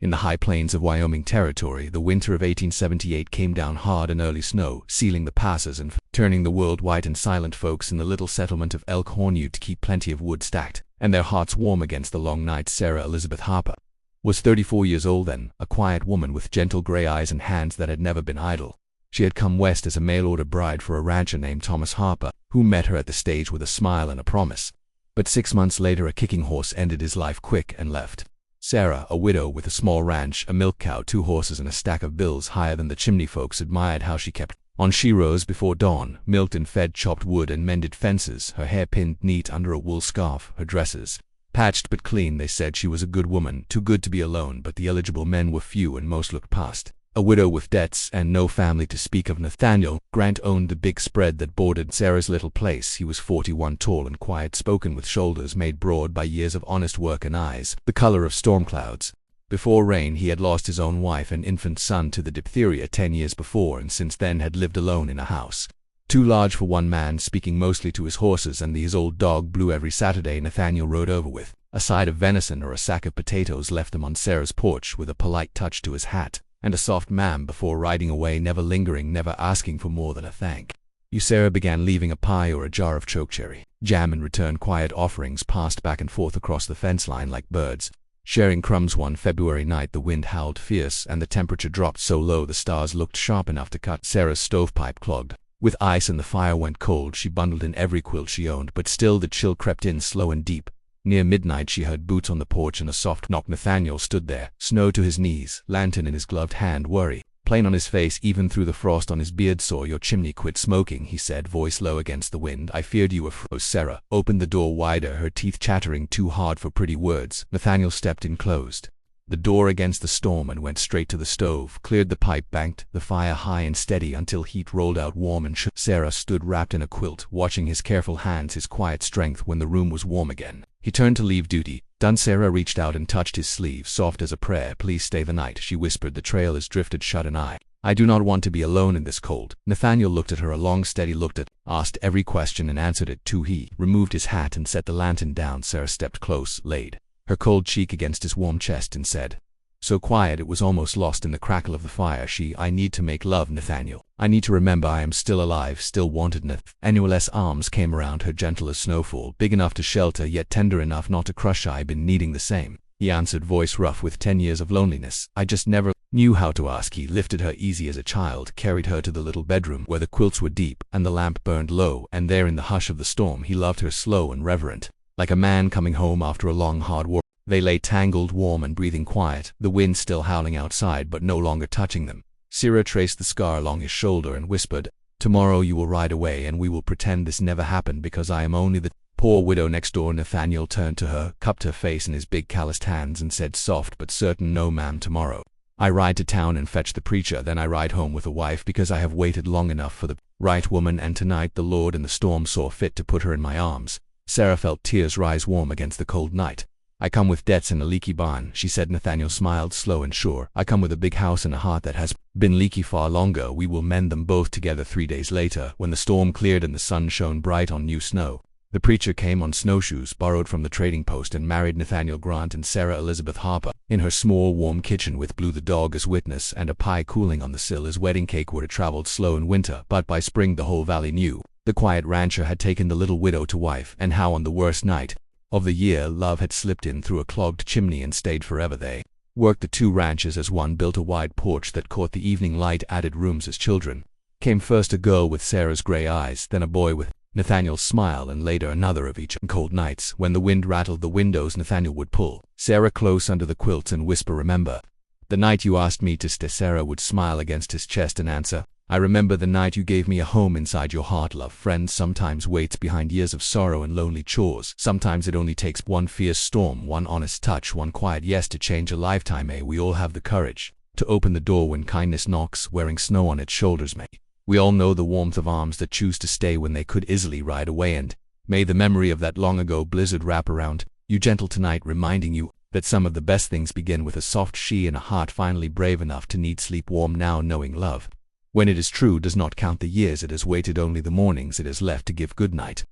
In the high plains of Wyoming Territory, the winter of 1878 came down hard and early snow, sealing the passes and turning the world white, and silent folks in the little settlement of Elkhorn knew to keep plenty of wood stacked, and their hearts warm against the long nights. Sarah Elizabeth Harper was 34 years old then, a quiet woman with gentle gray eyes and hands that had never been idle. She had come west as a mail-order bride for a rancher named Thomas Harper, who met her at the stage with a smile and a promise. But 6 months later, a kicking horse ended his life quick and left. Sarah, a widow with a small ranch, a milk cow, 2 horses, and a stack of bills higher than the chimney folks, admired how she kept on. She rose before dawn, milked and fed, chopped wood and mended fences, her hair pinned neat under a wool scarf, her dresses patched but clean. They said she was a good woman, too good to be alone, but the eligible men were few and most looked past. A widow with debts and no family to speak of. Nathaniel Grant owned the big spread that bordered Sarah's little place. He was 41, tall and quiet-spoken, with shoulders made broad by years of honest work and eyes the color of storm clouds. Before rain, he had lost his own wife and infant son to the diphtheria 10 years before, and since then had lived alone in a house too large for one man, speaking mostly to his horses and his old dog Blue. Every Saturday Nathaniel rode over with a side of venison or a sack of potatoes, left them on Sarah's porch with a polite touch to his hat and a soft ma'am before riding away, never lingering, never asking for more than a thank you. Sarah began leaving a pie or a jar of chokecherry jam in return. Quiet offerings passed back and forth across the fence line like birds sharing crumbs. One February night the wind howled fierce and the temperature dropped so low the stars looked sharp enough to cut. Sarah's stovepipe clogged with ice and the fire went cold. She bundled in every quilt she owned, but still the chill crept in slow and deep. Near midnight she heard boots on the porch and a soft knock. Nathaniel stood there, snow to his knees, lantern in his gloved hand, worry plain on his face even through the frost on his beard. Saw your chimney quit smoking, he said, voice low against the wind. I feared you were froze. Sarah opened the door wider, her teeth chattering too hard for pretty words. Nathaniel stepped in, closed the door against the storm, and went straight to the stove, cleared the pipe, banked the fire high and steady until heat rolled out warm and shook. Sarah stood wrapped in a quilt, watching his careful hands, his quiet strength. When the room was warm again, he turned to leave duty. Done. Sarah reached out and touched his sleeve, soft as a prayer. Please stay the night, she whispered. The trail is drifted shut and I do not want to be alone in this cold. Nathaniel looked at her, a long steady look that asked every question and answered it too. He removed his hat and set the lantern down. Sarah stepped close, laid her cold cheek against his warm chest and said, so quiet it was almost lost in the crackle of the fire, I need to make love, Nathaniel. I need to remember I am still alive, still wanted. Nathaniel's arms came around her, gentle as snowfall, big enough to shelter yet tender enough not to crush. I've been needing the same, he answered, voice rough with 10 years of loneliness. I just never knew how to ask. He lifted her easy as a child, carried her to the little bedroom where the quilts were deep and the lamp burned low, and there in the hush of the storm he loved her, slow and reverent, like a man coming home after a long hard war. They lay tangled, warm and breathing quiet, the wind still howling outside but no longer touching them. Sarah traced the scar along his shoulder and whispered, tomorrow you will ride away and we will pretend this never happened because I am only the poor widow next door. Nathaniel turned to her, cupped her face in his big calloused hands and said soft but certain, no ma'am, tomorrow I ride to town and fetch the preacher, then I ride home with a wife because I have waited long enough for the right woman, and tonight the Lord in the storm saw fit to put her in my arms. Sarah felt tears rise warm against the cold night. I come with debts and a leaky barn, she said. Nathaniel smiled, slow and sure. I come with a big house and a heart that has been leaky far longer. We will mend them both together. 3 days later, when the storm cleared and the sun shone bright on new snow, the preacher came on snowshoes borrowed from the trading post and married Nathaniel Grant and Sarah Elizabeth Harper in her small warm kitchen with Blue the dog as witness and a pie cooling on the sill. His wedding cake would have traveled slow in winter, but by spring the whole valley knew the quiet rancher had taken the little widow to wife, and how on the worst night of the year love had slipped in through a clogged chimney and stayed forever. They worked the 2 ranches as one, built a wide porch that caught the evening light, added rooms as children came. First a girl with Sarah's gray eyes, then a boy with Nathaniel's smile, and later another of each. On cold nights, when the wind rattled the windows, Nathaniel would pull Sarah close under the quilts and whisper, remember the night you asked me to stay? Sarah would smile against his chest and answer, I remember the night you gave me a home inside your heart. Love, friends, sometimes waits behind years of sorrow and lonely chores. Sometimes it only takes one fierce storm, one honest touch, one quiet yes to change a lifetime. May we all have the courage to open the door when kindness knocks, wearing snow on its shoulders. May we all know the warmth of arms that choose to stay when they could easily ride away, and may the memory of that long ago blizzard wrap around you gentle tonight, reminding you that some of the best things begin with a soft she and a heart finally brave enough to need sleep warm now, knowing love, when it is true, does not count the years it has waited, only the mornings it has left to give good night.